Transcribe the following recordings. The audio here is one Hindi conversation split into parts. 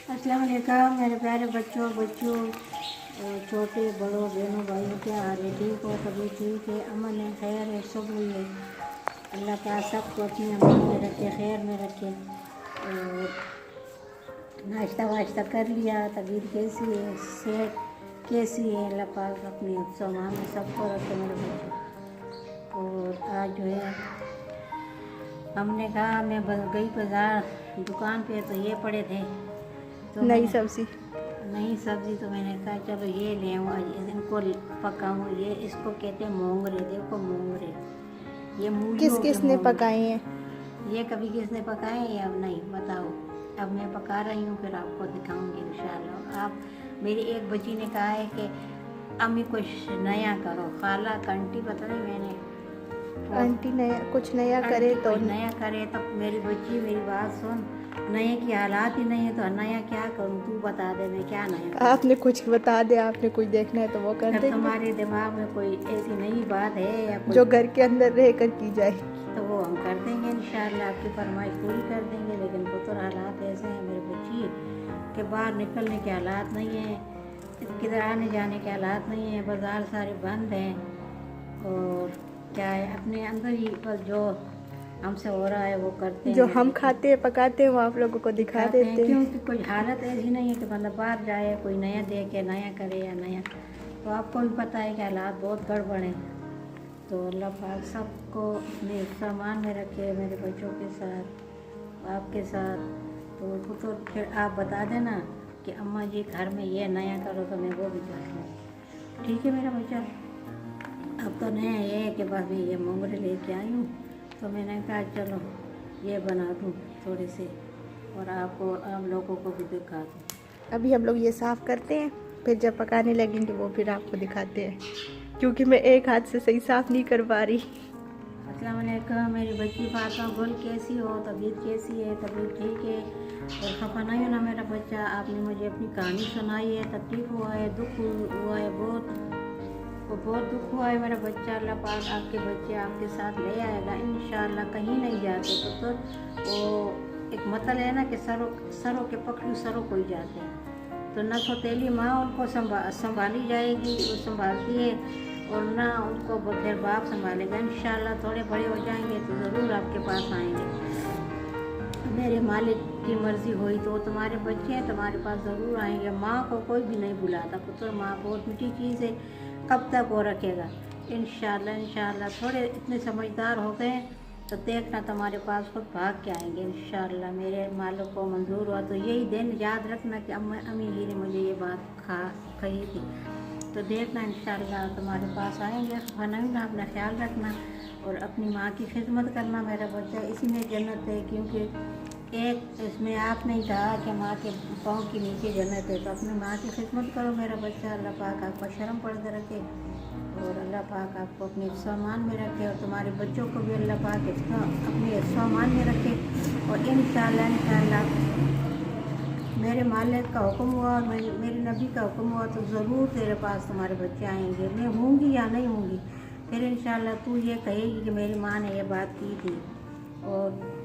अस्सलाम वालेकुम मेरे प्यारे बच्चों छोटे बड़ों बहनों भाइयों, क्या हाल है? ठीक हो? कभी ठीक है, अमन है, खैर है, सब हुई है। अल्लाह पाक सबको अपनी अमन में रखे, खैर में रखे। और नाश्ता वाश्ता कर लिया? तबीयत कैसी है? सेहत कैसी है? अल्लाह पाक अपने सामान में सबको रखे मेरे बच्चों। और आज जो है हमने कहा, मैं गई बाज़ार दुकान पे तो ये पड़े थे तो नई सब्ज़ी तो मैंने कहा चलो ये ले आऊँ, आज इनको पकाऊँ। ये इसको कहते हैं मोंगरे। देखो मोंगरे, ये मूलियों किस ने पकाई हैं? ये कभी किसने पकाए हैं? अब नहीं, बताओ। अब मैं पका रही हूँ, फिर आपको दिखाऊंगी इंशाल्लाह। आप मेरी एक बच्ची ने कहा है कि अम्मी कुछ नया करो, खाला कंटी पता नहीं, मैंने आंटी नया कुछ नया करे तो नया करे। तो मेरी बच्ची मेरी बात सुन, नए की हालात ही नहीं है तो नया क्या करूँ? तू बता दे मैं क्या नया करूँ? आपने कुछ बता दे, आपने कुछ देखना है तो वो कर दे। तुम्हारे दिमाग में कोई ऐसी नई बात है या कोई जो घर के अंदर रह कर की जाए तो वो हम कर देंगे इंशाल्लाह, आपकी फरमाइश पूरी कर देंगे। लेकिन पुत्र हालात ऐसे हैं मेरे बच्ची कि बाहर निकलने के हालात नहीं है, किधर आने जाने के हालात नहीं है, बाज़ार सारे बंद हैं। और क्या है, अपने अंदर ही बस जो हमसे हो रहा है वो करते हैं, जो हम खाते हैं पकाते हैं वो आप लोगों को दिखा देते हैं। क्योंकि कोई हालत ऐसी नहीं है कि मतलब बाहर जाए कोई नया देखे, नया करे या नया। तो आपको भी पता है कि हालात बहुत गड़बड़ हैं। तो अल्लाह पाक सबको अपने सामान में रखे, मेरे बच्चों के साथ, आपके साथ। तो फिर आप बता देना कि अम्मा जी घर में ये नया करो तो मैं वो भी कर लूँ। ठीक है मेरा बच्चा? अब तो नया ये है कि बस मैं ये मोंगरे लेके आई हूँ, तो मैंने कहा चलो ये बना दूँ थोड़े से और आपको आप लोगों को भी दिखा दूँ। अभी हम लोग ये साफ़ करते हैं, फिर जब पकाने लगेंगे वो फिर आपको दिखाते हैं, क्योंकि मैं एक हाथ से सही साफ़ नहीं कर पा रही। अस्सलाम वालेकुम मेरी बच्ची फातिमा गुल, कैसी हो? तबीयत कैसी है? तबीयत ठीक है? और खफा नहीं हो ना मेरा बच्चा? आपने मुझे अपनी कहानी सुनाई है, तकलीफ़ हुआ है, दुख हुआ है, बहुत दुख हुआ है मेरा बच्चा। अल्लाह पाक आपके बच्चे आपके साथ ले आएगा इंशाल्लाह। कहीं नहीं जाते तो वो एक मतलब है ना कि सरों के पकड़ू सरों को ही जाते हैं। तो न सौतेली माँ उनको संभाली जाएगी, वो संभालती है, और ना उनको फिर बाप संभालेगा। इंशाल्लाह थोड़े बड़े हो जाएंगे तो ज़रूर आपके पास आएंगे। मेरे मालिक की मर्ज़ी हुई तो तुम्हारे बच्चे हैं, तुम्हारे पास ज़रूर आएंगे। माँ को कोई भी नहीं बुलाता पुत्र, माँ बहुत मीठी चीज़ है, कब तक वो रखेगा? इंशाल्लाह थोड़े इतने समझदार हो गए तो देखना तुम्हारे पास खुद भाग के आएंगे इंशाल्लाह। मेरे मालिक को मंजूर हुआ तो यही दिन याद रखना कि अम्मी जी ने मुझे ये बात कही थी, तो देखना इंशाल्लाह तुम्हारे पास आएंगे। खाना अपना ख्याल रखना और अपनी माँ की खिदमत करना मेरा बच्चा, इसी में जन्नत है। क्योंकि एक इसमें आपने ही कहा कि माँ के पाँव के नीचे जन्नत है, तो अपनी माँ की खिदमत करो मेरा बच्चा। अल्लाह पाक आपको शर्म पर्दा रखे और अल्लाह पाक आपको अपने सामान में रखे और तुम्हारे बच्चों को भी अल्लाह पाक अपने सामान में रखे। और इंशाल्लाह मेरे मालिक का हुक्म हुआ और मेरे नबी का हुक्म हुआ तो ज़रूर तेरे पास तुम्हारे बच्चे आएंगे। मैं होंगी या नहीं होंगी, फिर इंशाल्लाह तू ये कहेगी कि मेरी माँ ने ये बात की थी। और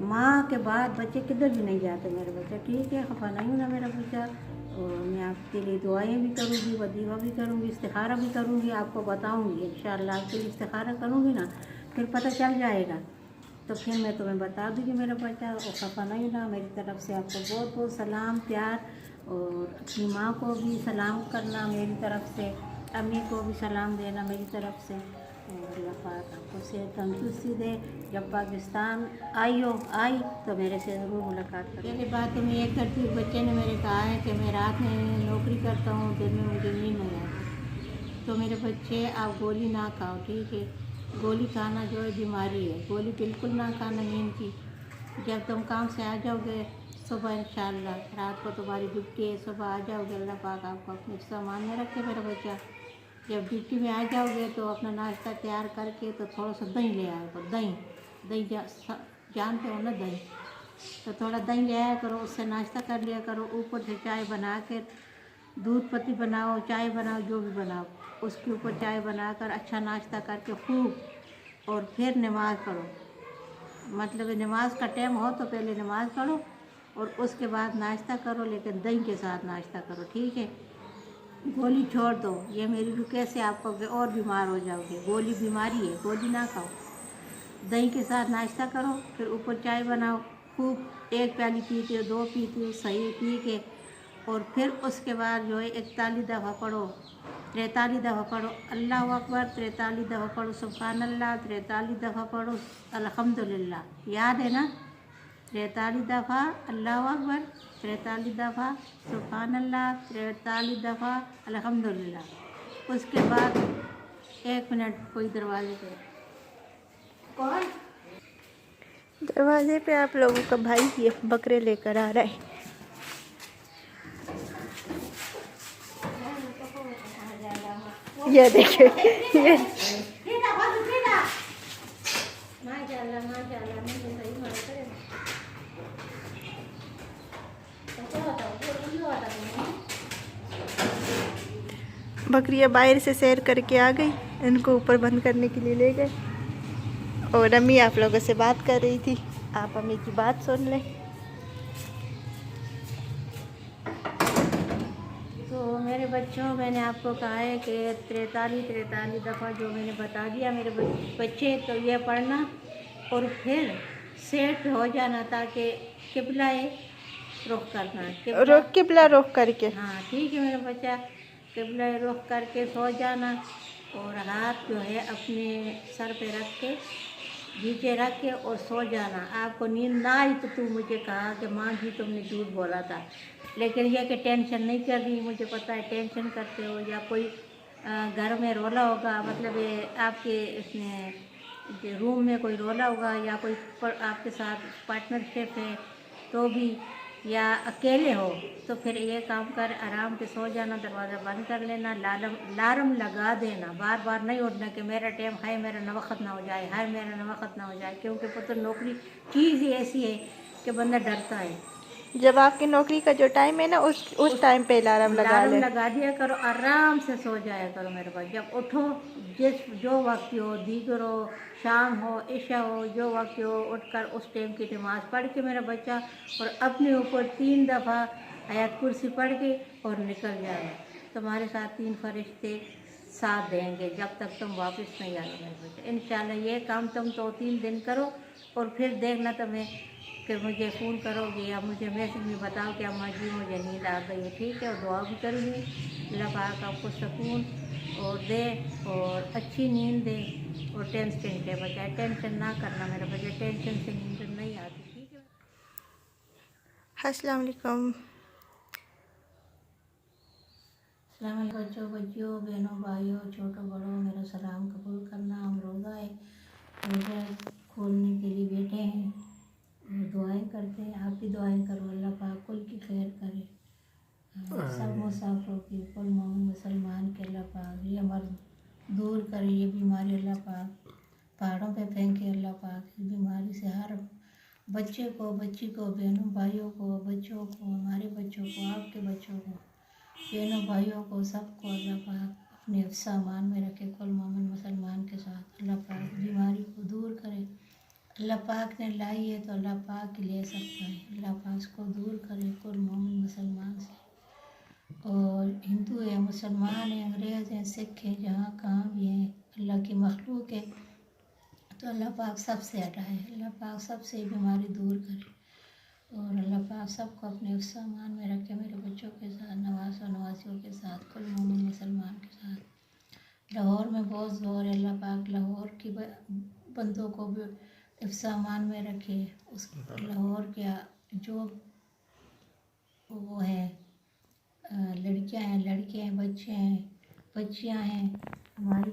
माँ के बाद बच्चे किधर भी नहीं जाते मेरे बच्चे। ठीक है, खफा नहीं होना मेरा बच्चा। और मैं आपके लिए दुआएं भी करूँगी, वजीफ़ा भी करूँगी, इस्तिखारा भी करूँगी, आपको बताऊँगी इंशाल्लाह। आपके लिए इस्तिखारा करूँगी ना, फिर पता चल जाएगा तो फिर मैं तुम्हें बता दूँगी मेरा बच्चा। और खफा नहीं होना, मेरी तरफ से आपको बहुत बहुत सलाम प्यार, और अपनी माँ को भी सलाम करना मेरी तरफ से। अम्मी को भी सलाम देना मेरी तरफ से, और अल्लाह पाक आपको सेहत तंदुरुस्ती दे। जब पाकिस्तान आई तो मेरे से ज़रूर मुलाकात करें। पहली बात तो मैं ये करती हूँ, बच्चे ने मेरे कहा है कि मैं रात में नौकरी करता हूँ, दिन में मुझे नींद नहीं आती। तो मेरे बच्चे आप गोली ना खाओ, ठीक है? गोली खाना जो है बीमारी है, गोली बिल्कुल ना खाना नींद की। जब तुम काम से आ जाओगे सुबह इंशाल्लाह, रात को तुम्हारी ड्यूटी है, सुबह आ जाओगे, अल्लाह पाक आपको अपने सामान में रखे मेरा बच्चा। जब ड्यूटी में आ जाओगे तो अपना नाश्ता तैयार करके तो थोड़ा सा दही ले आया करो। दही जानते हो ना दही, तो थोड़ा दही ले आया करो, उससे नाश्ता कर लिया करो। ऊपर से चाय बना के, दूध पत्ती बनाओ, चाय बनाओ, जो भी बनाओ, उसके ऊपर चाय बनाकर अच्छा नाश्ता करके खूब, और फिर नमाज़ पढ़ो। मतलब नमाज का टाइम हो तो पहले नमाज पढ़ो और उसके बाद नाश्ता करो, लेकिन दही के साथ नाश्ता करो, ठीक है? गोली छोड़ दो, ये मेरी रुके से आप कहोगे और बीमार हो जाओगे। गोली बीमारी है, गोली ना खाओ। दही के साथ नाश्ता करो, फिर ऊपर चाय बनाओ खूब, 1 प्याली पीते हो, 2 पीते हो, सही पी के, और फिर उसके बाद जो है 41 दफ़ा पढ़ो, 43 दफ़ा पढ़ो अल्लाह अकबर, 43 दफ़ा पढ़ो सुब्हान अल्लाह, 43 दफ़ा पढ़ो अल्हम्दुलिल्लाह। याद है ना? 43 दफ़ा अल्लाह अकबर, 43 दफ़ा सुब्हान अल्लाह, 43 दफ़ा अल्हम्दुलिल्लाह। उसके बाद 1 मिनट, कोई दरवाजे पे कौन? दरवाजे पे आप लोगों का भाई ये बकरे लेकर आ रहा है। ये देखिए, ये बकरियां बाहर से सैर करके आ गई, इनको ऊपर बंद करने के लिए ले गए। और अम्मी आप लोगों से बात कर रही थी, आप अम्मी की बात सुन लें। तो मेरे बच्चों, मैंने आपको कहा है कि 43 दफ़ा जो मैंने बता दिया मेरे बच्चे, तो ये पढ़ना और फिर सेट हो जाना, ताकि किबला रुख करना, किबला रुख करके। हाँ ठीक है मेरा बच्चा, किबला रुख करके सो जाना, और हाथ जो है अपने सर पे रख के, नीचे रख के और सो जाना। आपको नींद ना आई तो तू मुझे कहा कि माँ जी तुमने झूठ बोला था, लेकिन यह कि टेंशन नहीं कर रही, मुझे पता है टेंशन करते हो, या कोई घर में रोला होगा, मतलब ये आपके इसमें रूम में कोई रोला होगा, या कोई आपके साथ पार्टनरशिप है तो भी, या अकेले हो, तो फिर ये काम कर, आराम से सो जाना, दरवाज़ा बंद कर लेना, अलार्म लगा देना, बार बार नहीं उठना कि मेरा टाइम है, मेरा न वक्त ना हो जाए, हाय मेरा न वक्त ना हो जाए, क्योंकि पुत्र नौकरी चीज़ ही ऐसी है कि बंदा डरता है। जब आपकी नौकरी का जो टाइम है ना, उस टाइम पे अलार्म लगा दिया करो, आराम से सो जाया करो मेरे पास। जब उठो, जो वक्त हो, दीगर हो, शाम हो, इशा हो, जो वक्त हो, उठकर उस टाइम की नमाज़ पढ़ के मेरा बच्चा, और अपने ऊपर 3 दफ़ा आयत कुर्सी पढ़ के और निकल जाना। तुम्हारे साथ 3 फरिश्ते साथ देंगे जब तक तुम वापस नहीं आओ मेरे बच्चे। इंशाल्लाह ये काम तुम 2-3 दिन करो, और फिर देखना तुम्हें कि मुझे फ़ोन करोगे या मुझे मैसेज में बताओ कि अम्मा जी मुझे नींद आ गई है, ठीक है? और दुआ भी करूँगी, अल्लाह पाक आपको सुकून और दे और अच्छी नींद दे, और टेंशन के बजाय टेंशन ना करना मेरे बच्चे, टेंशन से नींद नहीं आती, ठीक है? अस्सलाम वालेकुम। बच्चों, बहनों, भाइयों, छोटों बड़ों, मेरा सलाम कबूल करना। हम रोज़ा है, रोज़ा खोलने के लिए बैठे हैं और दुआएं करते हैं। आप भी दुआएं करो, अल्लाह पाक कुल की खैर करे, सब मुसाफिरों की, कुल मोमिन मुसलमान के अल्लाह पाक ये मर्ज दूर करे, ये बीमारी अल्लाह पाक पहाड़ों पे फेंके, अल्लाह पाक इस बीमारी से हर बच्चे को, बच्ची को, बहनों भाइयों को, बच्चों को, हमारे बच्चों को, आपके बच्चों को, बहनों भाइयों को, सबको अल्लाह पाक अपने हिफ्ज़ अमान में रखे, कुल मोमिन मुसलमान के साथ। अल्लाह पाक बीमारी को दूर करे, अल्लाह पाक ने लाई है तो अल्लाह पाक ही ले सकता है, अल्लाह पाक इसको दूर करे कुल मोमिन मुसलमान से। और हिंदू है, मुसलमान है, अंग्रेज़ हैं, सिख हैं, जहाँ कहाँ भी हैं, अल्लाह की मखलूक है, तो अल्लाह पाक सबसे हटाए, अल्लाह पाक सबसे बीमारी दूर करे, और अल्लाह पाक सबको अपने सामान में रखे, मेरे बच्चों के साथ, नवासों नवासियों के साथ, कुल मोमिन मुसलमान के साथ। लाहौर में बहुत ज़ोर है। अल्लाह पाक लाहौर की बंदों को भी हिफ्ज़ अमान में रखे। उस लाहौर के जो वो है, लड़कियां हैं, लड़के हैं, बच्चे हैं, बच्चियां हैं, हमारी